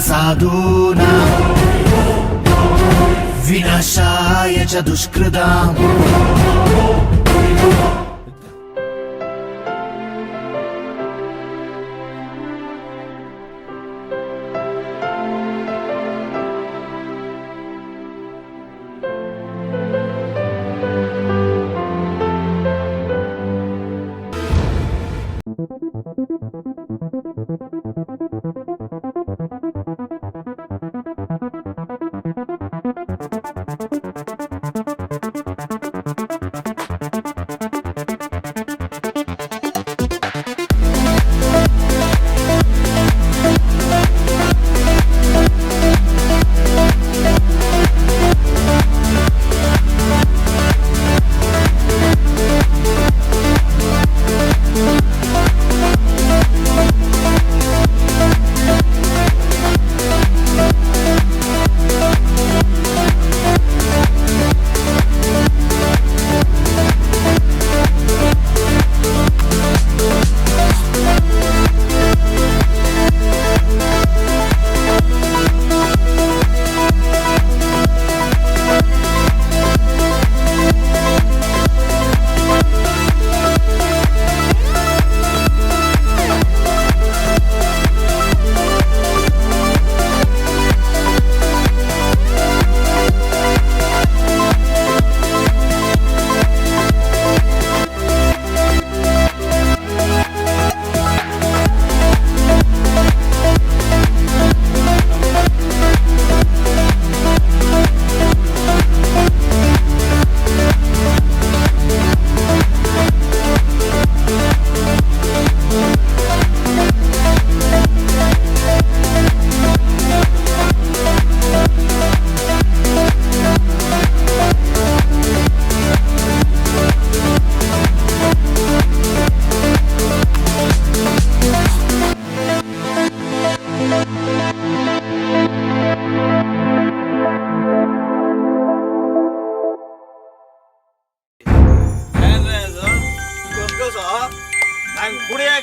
साधूनां विनाशाय च दुष्कृताम्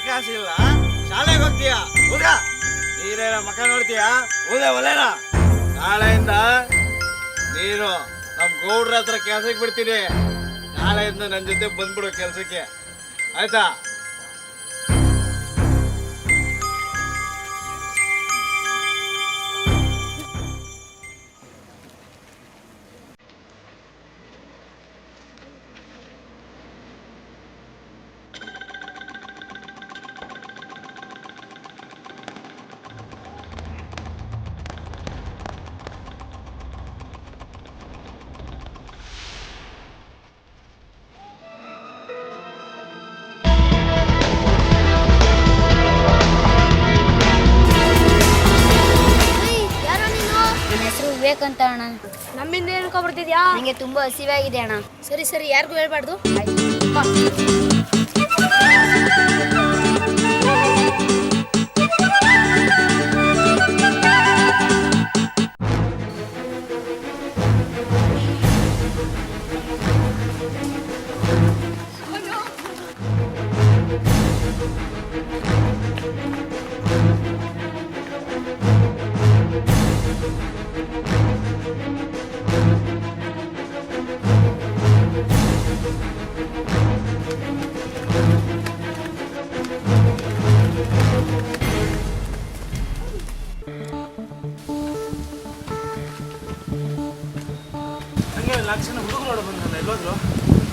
ಕಾಸಿಲ್ಲ ಶಾಲೆಗೆ ಹೋಗ್ತೀಯಾ ಹೋಗ ನೀರೇನ ಮಕ್ಕ ನೋಡ್ತೀಯಾ ಹೋದೆ ಒಲೆನ ನಾಳೆಯಿಂದ ನೀನು ನಮ್ ಗೌಡ್ರ ಹತ್ರ ಕೆಲ್ಸಕ್ಕೆ ಬಿಡ್ತೀನಿ ನಾಳೆಯಿಂದ ನನ್ನ ಜೊತೆ ಬಂದ್ಬಿಡು ಕೆಲ್ಸಕ್ಕೆ ಆಯ್ತಾ ಅಂತ ಅಣ್ಣ ನಮ್ಮಿಂದ ಏನು ಬರ್ತಿದ್ಯಾ ನಿಂಗೆ ತುಂಬಾ ಹಸಿವಾಗಿದೆ ಅಣ್ಣ ಸರಿ ಸರಿ ಯಾರಿಗೂ ಹೇಳ್ಬಾರ್ದು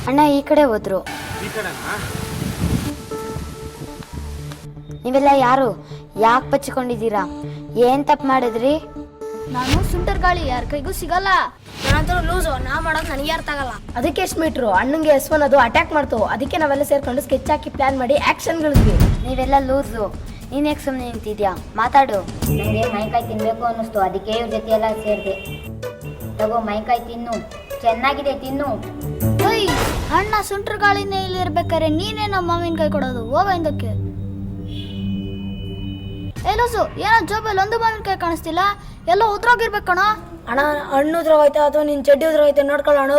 ಅಣ್ಣ ಈ ಕಡೆ ಹೋದ್ರು ನೀವೆಲ್ಲ ಯಾರು ಯಾಕೆ ಬಚ್ಚಿಕೊಂಡಿದ್ದೀರಾ ಏನ್ ತಪ್ಪು ಮಾಡಿದ್ರಿ ನಾನು ಸುಂಟರ್ ಗಾಳಿ ಯಾರ ಕೈಗೂ ಸಿಗಲ್ಲ ನಾನಂತರ ಲೂಸು ನಾ ಮಾಡೋದು ನನಗೆ ಅರ್ಥ ಆಗಲ್ಲ ಅದಕ್ಕೆ ಎಷ್ಟು ಮೀಟ್ರು ಅಣ್ಣಂಗೆ ಎಸ್ವನ್ ಅದು ಅಟ್ಯಾಕ್ ಮಾಡ್ತು ಅದಕ್ಕೆ ನಾವೆಲ್ಲ ಸೇರ್ಕೊಂಡು ಸ್ಕೆಚ್ ಹಾಕಿ ಪ್ಲಾನ್ ಮಾಡಿ ಆಕ್ಷನ್ಗಳಿದ್ವಿ ನೀವೆಲ್ಲ ಲೂಸು ನೀನ್ ಯಾಕೆ ಸುಮ್ಮನೆ ನಿಂತಿದ್ಯಾ ಮಾತಾಡು ನನಗೆ ಮೈಕಾಯಿ ತಿನ್ಬೇಕು ಅನ್ನಿಸ್ತು ಅದಕ್ಕೆ ಇವ್ರ ಜೊತೆ ಎಲ್ಲ ಸೇರಿದೆ ತಗೋ ಮೈಕಾಯಿ ತಿನ್ನು ಚೆನ್ನಾಗಿದೆ ತಿನ್ನು ಅಣ್ಣ ಸುಂಟರ್ ಗಾಳಿನೇ ಇಲ್ಲಿ ಇರ್ಬೇಕಾರೆ ನೀನೇ ನಮ್ಮ ಮಾವಿನಕಾಯಿ ಕೊಡೋದು ಹೋಗ ಹಿಂದಕ್ಕೆ ಲೂಸು ಏನೋ ಜೋಬಲ್ಲಿ ಒಂದು ಮಾವಿನಕಾಯಿ ಕಾಣಿಸ್ತಿಲ್ಲ ಎಲ್ಲ ಉದ್ರೋಗಿರ್ಬೇಕಣ ಅಣ್ಣ ಹಣ್ಣು ಉದ್ರೋಗೈತೆ ಅಥವಾ ನಿನ್ ಚಡ್ಡಿ ಉದ್ರೋಗೈತೆ ನೋಡ್ಕೊಳ್ಳೋಣ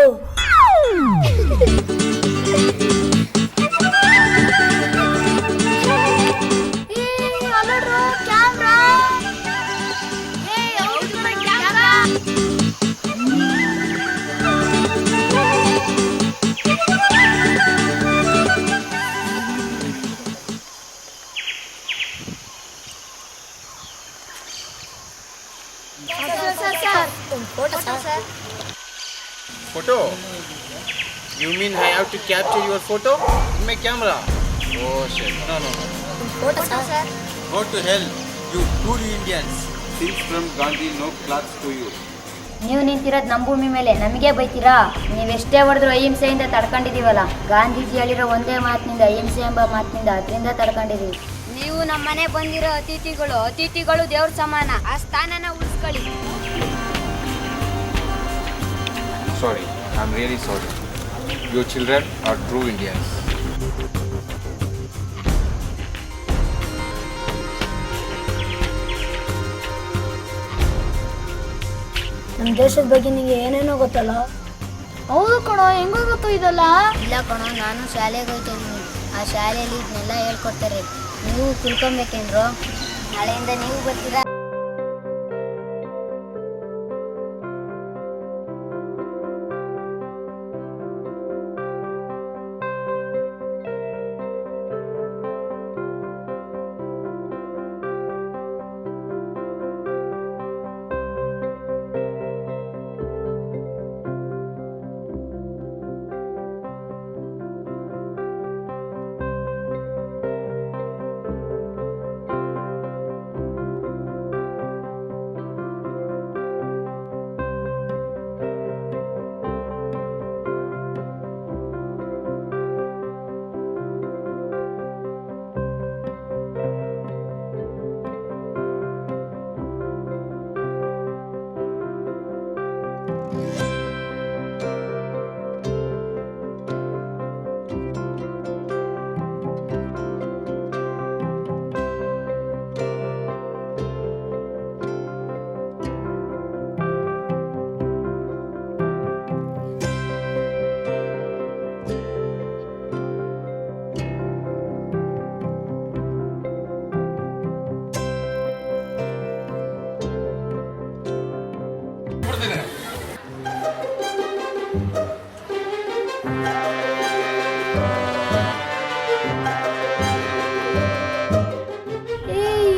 Photo? You mean I have to capture your photo in my camera? Oh shit. No. Go to hell, you true Indians. Since from Gandhi, no clothes to you. ನೀವು ನಿಂತಿರೋದು ನಮ್ಮ ಭೂಮಿ ಮೇಲೆ ನಮಗೆ ಬೈತೀರಾ? ನೀವೆಷ್ಟೇ ಹೊಡೆದ್ರು ಅಹಿಂಸೆಯಿಂದ ತಡ್ಕೊಂಡಿದ್ದೀವಲ್ಲ. ಗಾಂಧೀಜಿ ಹೇಳಿರೋ ಒಂದೇ ಮಾತಿನಿಂದ, ಅಹಿಂಸೆ ಎಂಬ ಮಾತಿನಿಂದ, ಅದರಿಂದ ತಡ್ಕೊಂಡಿದ್ದೀವಿ. ನೀವು ನಮ್ಮ ಮನೆ ಬಂದಿರೋ ಅತಿಥಿಗಳು ದೇವ್ರ ಸಮಾನ. ಆ ಸ್ಥಾನನ ಉಳಿಸ್ಕೊಳ್ಳಿ. Sorry, I'm really sorry. Your children are true Indians. ನಮ್ಮ ದೇಶದ ಬಗ್ಗೆ ನಿಂಗೆ ಏನೇನೋ ಗೊತ್ತಲ್ಲ? ಹೌದು ಕಣೋ, ಹೆಂಗೋ ಗೊತ್ತು ಇದೆಲ್ಲ? ಇಲ್ಲ ಕಣೋ, ನಾನು ಶಾಲೆಗೆ ಹೋಗ್ತಿದ್ದೀನಿ. ಆ ಶಾಲೆಯಲ್ಲಿ ಇದನ್ನೆಲ್ಲ ಹೇಳ್ಕೊಡ್ತಾರೆ. ನೀವು ತಿಳ್ಕೊಬೇಕೇಂದ್ರು. ನಾಳೆಯಿಂದ ನೀವು ಬರ್ತೀರಾ?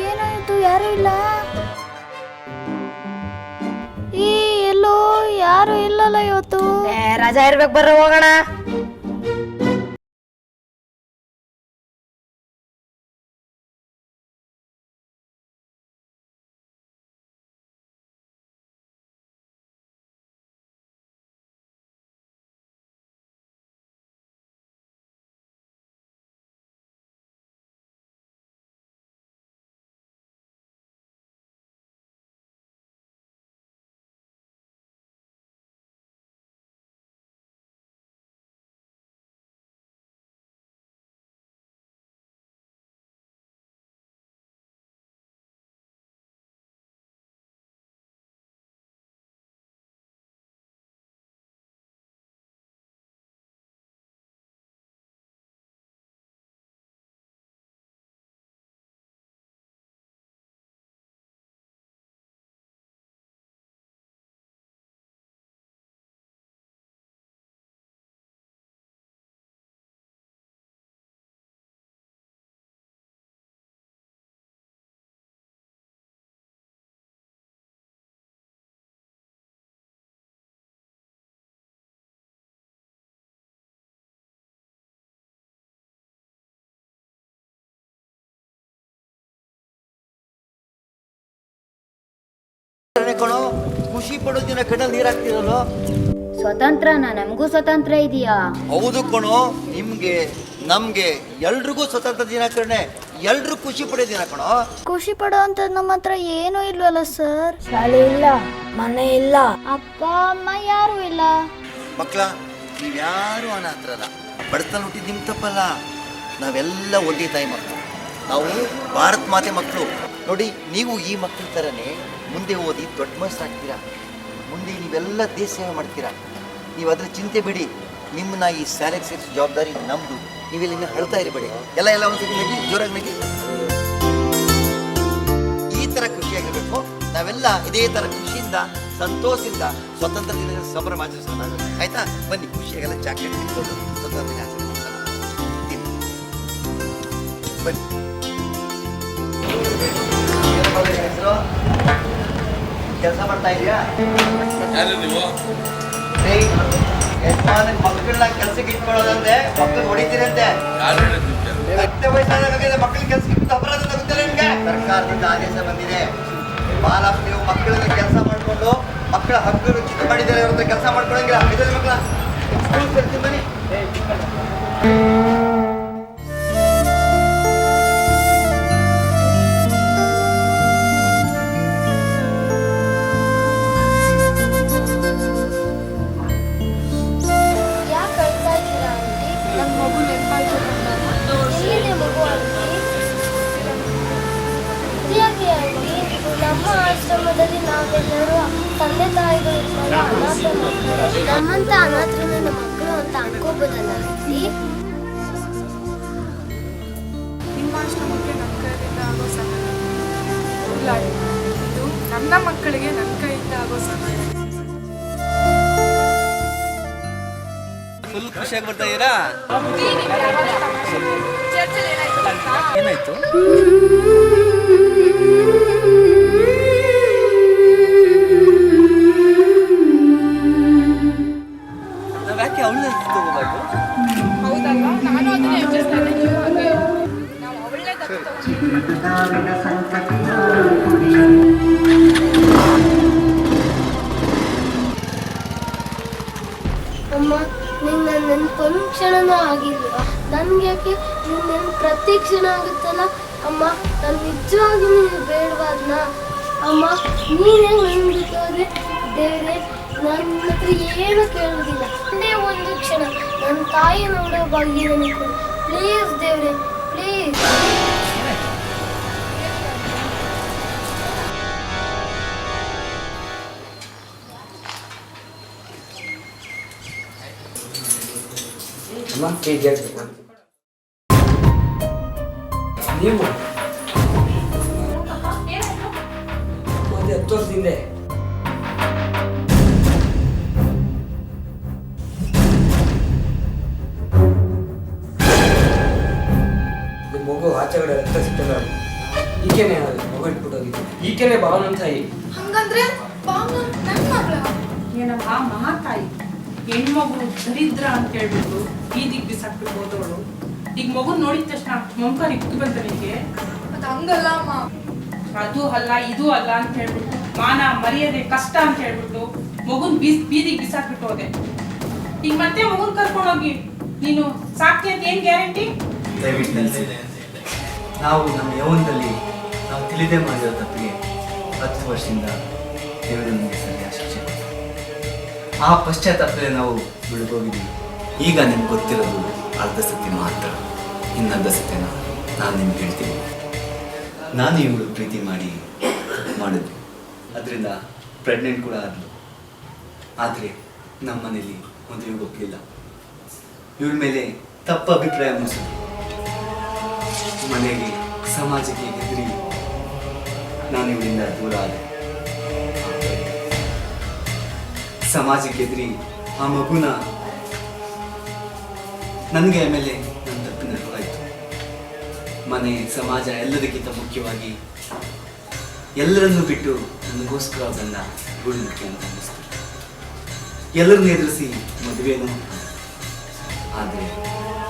ಏನಾಯ್ತು? ಯಾರು ಇಲ್ಲ? ಎಲ್ಲೋ ಯಾರು ಇಲ್ಲಲ್ಲ ಇವತ್ತು. ರಜಾ ಇರ್ಬೇಕು, ಬರ್ರ ಹೋಗೋಣ. ಕಣೋ, ಖುಷಿ ಪಡೋ ದಿನ ಕಣ್ಣಲ್ಲಿ ನೀರು ಹಾಕ್ತಿರಲ್ಲ. ಸ್ವತಂತ್ರನ? ನಮಗೂ ಸ್ವತಂತ್ರ ಇದೆಯಾ? ಹೌದು ಕಣೋ, ನಿಮ್ಗೆ ನಮ್ಗೆ ಎಲ್ರಿಗೂ ಸ್ವತಂತ್ರ ದಿನಾಚರಣೆ, ಎಲ್ರು ಖುಷಿ ಪಡೋ ದಿನ ಕಣೋ. ಖುಷಿ ಪಡೋ ಅಂತ ನಮ್ಮ ಹತ್ರ ಏನೂ ಇಲ್ವಲ್ಲ ಸರ್. ಶಾಲೆ ಇಲ್ಲ, ಮನೆ ಇಲ್ಲ, ಅಪ್ಪ ಅಮ್ಮ ಯಾರು ಇಲ್ಲ. ಮಕ್ಕಳ, ನೀವ್ಯಾರು ಅನಾಥರಲ್ಲ. ಬಡತನ ಹುಟ್ಟಿದ್ ನಿಮ್ ತಪ್ಪಲ್ಲ. ನಾವೆಲ್ಲ ಒಂದೇ ತಾಯಿ ಮಕ್ಕಳು. ನಾವು ಭಾರತ್ ಮಾತೆ ಮಕ್ಕಳು. ನೋಡಿ, ನೀವು ಈ ಮಕ್ಕಳ ಥರನೇ ಮುಂದೆ ಓದಿ ದೊಡ್ಡ ಮನಸ್ಸಾಗ್ತೀರಾ. ಮುಂದೆ ನೀವೆಲ್ಲ ದೇಶ ಸೇವೆ ಮಾಡ್ತೀರಾ. ನೀವು ಅದ್ರ ಚಿಂತೆ ಬಿಡಿ. ನಿಮ್ಮನ್ನ ಈ ಶಾಲೆಗೆ ಸೇರಿಸೋ ಜವಾಬ್ದಾರಿ ನಮ್ಮದು. ನೀವೆಲ್ಲ ಹೇಳ್ತಾ ಇರಬೇಡಿ. ಎಲ್ಲ ಒಂದು ನಗಿ, ಜೋರಾಗಿ ನಗಿ. ಈ ಥರ ಖುಷಿಯಾಗಿರ್ಬೇಕು. ನಾವೆಲ್ಲ ಇದೇ ಥರ ಖುಷಿಯಿಂದ ಸಂತೋಷದಿಂದ ಸ್ವತಂತ್ರ ದಿನದ ಸಂಭ್ರಮ ಆಚರಿಸೋಣ. ಆಯ್ತಾ? ಬನ್ನಿ, ಖುಷಿಯಾಗೆಲ್ಲ ಜಾಕೆಟ್ ಇಟ್ಕೊಂಡು ಸ್ವತಂತ್ರ ದಿನ ಆಚರಣೆ ಮಾಡೋಣ. ಬನ್ನಿ. ಹೆಸರು ಕೆಲಸ ಮಾಡ್ತಾ ಇದೆಯಾ? ಮಕ್ಕಳನ್ನ ಕೆಲ್ಸಕ್ಕೆ ಇಟ್ಕೊಳ್ಳೋದಂದ್ರೆ ಮಕ್ಕಳು ಹೊಡಿತೀರಂತೆ. ಹತ್ತನೇ ವಯಸ್ಸಾದಾಗ ಮಕ್ಕಳಿಗೆ ಕೆಲ್ಸಕ್ಕೆ ಅಪರಾಧ ಗೊತ್ತಿಲ್ಲ ನಿಮ್ಗೆ? ಸರ್ಕಾರದಿಂದ ಆದೇಶ ಬಂದಿದೆ. ನೀವು ಮಕ್ಕಳನ್ನ ಕೆಲಸ ಮಾಡ್ಕೊಂಡು ಮಕ್ಕಳ ಹಕ್ಕನ್ನು ಚಿಕ್ಕ ಮಾಡಿದ್ದಾರೆ ಅವ್ರ ಕೆಲಸ ಮಾಡ್ಕೊಳಂಗಿಲ್ಲ. ಇದರಲ್ಲಿ ಮಕ್ಕಳ ಸ್ಕೂಲ್ ಸೇರ್ತೀನಿ ಬನ್ನಿ. ಯಾಕೆ ಅಳ್ತಾ ಇದ್ದೀರಾ ಆಂಟಿ? ನನ್ನ ಮಗು ನೆನಪಾಯ್ತು. ಎಲ್ಲಿದೆ ಮಗು ಆಂಟಿ? ಇದ್ಯಾಕೆ ಆಂಟಿ? ನಮ್ಮ ಆಶ್ರಮದಲ್ಲಿ ನಾವೆಲ್ಲರೂ ತಂದೆ ತಾಯಿಗಳಿದ್ದಾಗ ಅನಾಥ ಮಕ್ಕಳು, ನಮ್ಮಂತ ಅನಾಥರು ನನ್ನ ಮಕ್ಕಳು ಅಂತ ಅನ್ಕೋಬೋದಲ್ಲ ಆಂಟಿ? ನಿಮ್ಮ ಆಶ್ರಮಕ್ಕೆ ನನ್ನ ಕೈಯಿಂದ ಆಗೋ ಸಹಾಯ ಇಲ್ಲ. ಇದು ನನ್ನ ಮಕ್ಕಳಿಗೆ ನನ್ನ ಕೈಯಿಂದ ಆಗೋ ಸಹಾಯ. ಫುಲ್ ಖುಷಿಯಾಗಿ ಬರ್ತಾ ಇದ್ದೀರಾ? ಏನಾಯ್ತು? ನಾವ್ ಯಾಕೆ ಅವಳನ್ನ ತಗೋಬಾರ್ದು? ಹೌದಲ್ವಾ? ನಾನು ಅದನ್ನೇ ಯೋಚಿಸ್ತಾ ಇದ್ದೆ. ನೀವು ಹಾಗೆ ನಾವು ಅವಳನ್ನೇ ಅಮ್ಮ, ನಿನ್ನ ನೆನಪೊಂದು ಕ್ಷಣನೂ ಆಗಿಲ್ವಾ? ನನ್ಗೆ ಯಾಕೆ ನಿನ್ನ ನೆನಪು ಪ್ರತಿ ಕ್ಷಣ ಆಗುತ್ತಲ್ಲ ಅಮ್ಮ. ನಾನು ನಿಜವಾಗಿ ನೀನು ಬೇಡವಾದ್ನ ಅಮ್ಮ. ನೀನೇ ನಂಬಿಟ್ಟೋದ್ರೆ ದೇವ್ರೆ, ನನ್ನ ಹತ್ರ ಏನು ಕೇಳುವುದಿಲ್ಲ. ಒಂದೇ ಒಂದು ಕ್ಷಣ ನನ್ನ ತಾಯಿ ನೋಡೋ ಭಾಗ್ಯ ನನಗೆ ಕೊಡು ಪ್ಲೀಸ್ ದೇವ್ರೆ, ಪ್ಲೀಸ್. ಅಮ್ಮ KG ನೀವು ಒಂದು 10 ವರ್ಷದಿಂದ ಮಗು ಆಚೆಗಡೆ ರಕ್ತ ಸಿಗ್ತದ. ಈಕೆನೆ ಮಗು ಇಟ್ಬಿಟ್ಟೋಗಿದ್ದು. ಈಕೆನೆ ಭಾವನ ತಾಯಿ. ಹಂಗಂದ್ರೆ ಏನಮ್ಮ ಮಹಾತಾಯಿ ಹೆಣ್ಮಗು ದರಿದ್ರ ಅಂತ ಹೇಳ್ಬಿಟ್ಟು ಬೀದಿಗೆ ಬಿಸಾಕ್ಬಿಟ್ಟು ಹೋದವಳು ಈಗ ಮಗುನ್ ನೋಡಿದ ತಕ್ಷಣ ಮಂಕರ್ ಇತ್ತು ಬಂತ ನಿಮಗೆ? ಅದು ಹಂಗಲ್ಲ ಅಮ್ಮ. ಅದು ಅಲ್ಲ ಇದು ಅಲ್ಲ ಅಂತ ಹೇಳ್ಬಿಟ್ಟು ಮಾನ ಮರ್ಯಾದೆ ಕಷ್ಟ ಅಂತ ಹೇಳ್ಬಿಟ್ಟು ಮಗುನ್ ಬೀದಿಗೆ ಬಿಸಾಕ್ಬಿಟ್ಟು ಹೋದೆ. ಈಗ ಮತ್ತೆ ಮಗುನ್ ಕರ್ಕೊಂಡೋಗಿ ನೀನು ಸಾಕ್ತಿ ಅಂತ ಏನ್ ಗ್ಯಾರಂಟಿ? ದಯವಿಟ್ಟು ನಿಲ್ಲಿಸಿ. ನಾವು ನಮ್ಮ ಯೌವನದಲ್ಲಿ ನಾವು ತಿಳಿದೇ ಮಾಡಿರೋ ತಪ್ಪಿಗೆ 10 ವರ್ಷದಿಂದ ದೇವರು ನಮಗೆ ಸರಿಯಾದ ಶಿಕ್ಷೆ ಕೊಟ್ಟ. ಆ ಪಶ್ಚಾತ್ತಾಪದಲ್ಲಿ ನಾವು ಬಿಡ್ಬೋಗಿದ್ದೀವಿ. ಈಗ ನಿಮ್ಗೆ ಗೊತ್ತಿರೋದು ಅರ್ಧ ಸತ್ಯ ಮಾತ್ರ. ಇನ್ನರ್ಧ ಸತ್ಯನ ನಾನು ನಿಮ್ಗೆ ಹೇಳ್ತೀನಿ. ನಾನು ಇವಳು ಪ್ರೀತಿ ಮಾಡಿದ್ವಿ, ಅದರಿಂದ ಪ್ರೆಗ್ನೆಂಟ್ ಕೂಡ ಆದ್ಲು. ಆದರೆ ನಮ್ಮ ಮನೇಲಿ ಮದುವೆಗೆ ಒಪ್ಪಲಿಲ್ಲ. ಇವಳ ಮೇಲೆ ತಪ್ಪು ಅಭಿಪ್ರಾಯ ಮೂಡಿಸಿದ್ರು. ಮನೆಗೆ ಸಮಾಜಕ್ಕೆ ಹೆದರಿ ನಾನು ಇವಳಿಂದ ದೂರ ಆದೆ. ಸಮಾಜಕ್ಕೆ ಹೆದರಿ ಆ ಮಗುನ ನನಗೆ ಆಮೇಲೆ ನನ್ನ ತಪ್ಪಿನ ಅರಿವಾಯಿತು. ಮನೆ ಸಮಾಜ ಎಲ್ಲದಕ್ಕಿಂತ ಮುಖ್ಯವಾಗಿ ಎಲ್ಲರನ್ನೂ ಬಿಟ್ಟು ನನಗೋಸ್ಕರ ಬಂದ ಗುಡಿ ಮುಖ್ಯ ಅಂತ ಅನ್ನಿಸ್ತು. ಎಲ್ಲರನ್ನೂ ಎದುರಿಸಿ ಮದುವೆನೂ. ಆದರೆ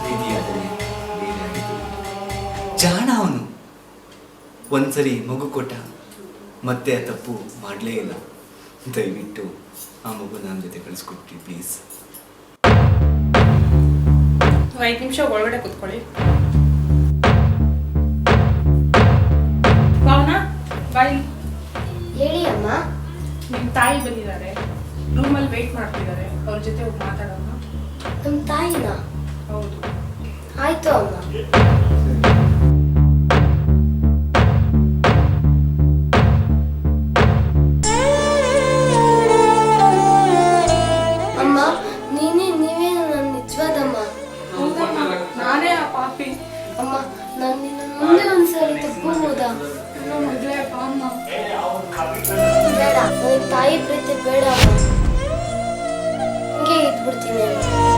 ವಿಧಿ ಅದನ್ನೇ ಬೇರೆ ಆಗಿತ್ತು. ಜಾಣ ಅವನು. ಒಂದ್ಸರಿ ಮಗು ಕೊಟ್ಟ, ಮತ್ತೆ ಆ ತಪ್ಪು ಮಾಡಲೇ ಇಲ್ಲ. ದಯವಿಟ್ಟು ಆ ಮಗು ನನ್ನ ಜೊತೆ ಕಳಿಸ್ಕೊಟ್ರಿ ಪ್ಲೀಸ್. 5 ನಿಮಿಷ ಒಳಗಡೆ ಕೂತ್ಕೊಳ್ಳಿ. ಭಾವನಾ ಬಾಯಿ. ಹೇಳಿ ಅಮ್ಮ. ನಿಮ್ಮ ತಾಯಿ ಬಂದಿದ್ದಾರೆ, ರೂಮಲ್ಲಿ ವೇಟ್ ಮಾಡ್ತಿದ್ದಾರೆ. ಅವ್ರ ಜೊತೆ ಹೋಗಿ ಮಾತಾಡೋಣ. ನಮ್ಮ ತಾಯಿನ? ಹೌದು. ಆಯ್ತು ಅಮ್ಮ. ಅಮ್ಮ, ನೀವೇ ನನ್ನ ನಿಜವಾದಮ್ಮ. ನಾನೇ ಆ ಪಾಪಿ. ಅಮ್ಮ, ನಾನು ನಿನ್ನ ಮುಂದೆ ಒಂದ್ಸರಿ ತಪ್ಪಬಹುದಾ? ನನ್ನ ಮಗಳೇ ಅಮ್ಮ. ಬೇಡ, ನನಗೆ ತಾಯಿ ಪ್ರೀತಿ ಬೇಡ ಅಮ್ಮ. ಹಿಂಗೆ ಇದ್ಬಿಡ್ತೀನಿ ಅಮ್ಮ.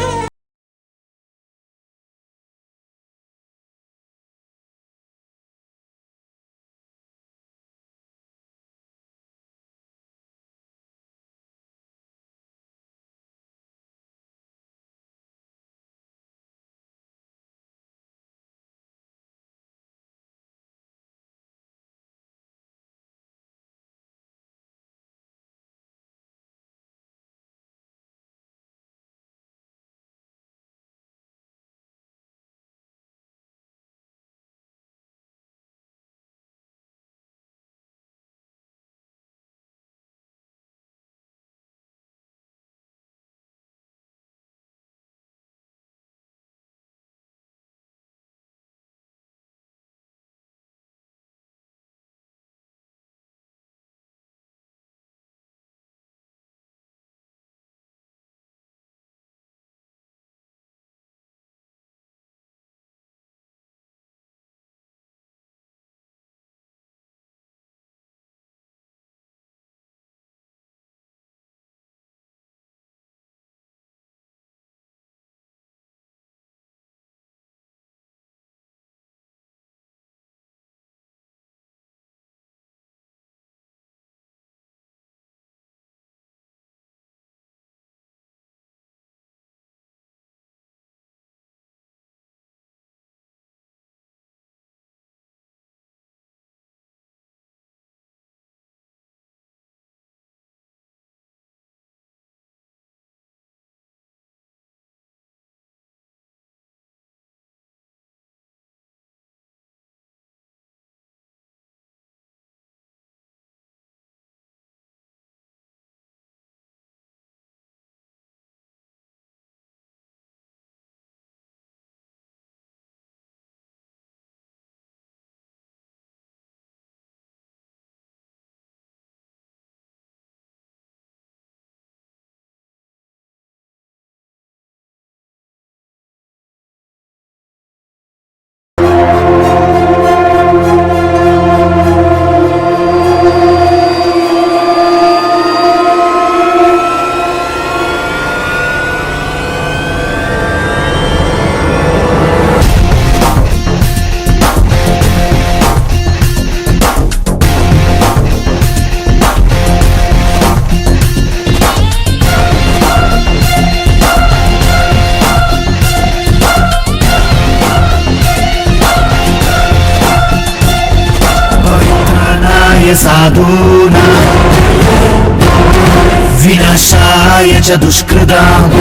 साधूना विनाशाय च दुष्कृताम्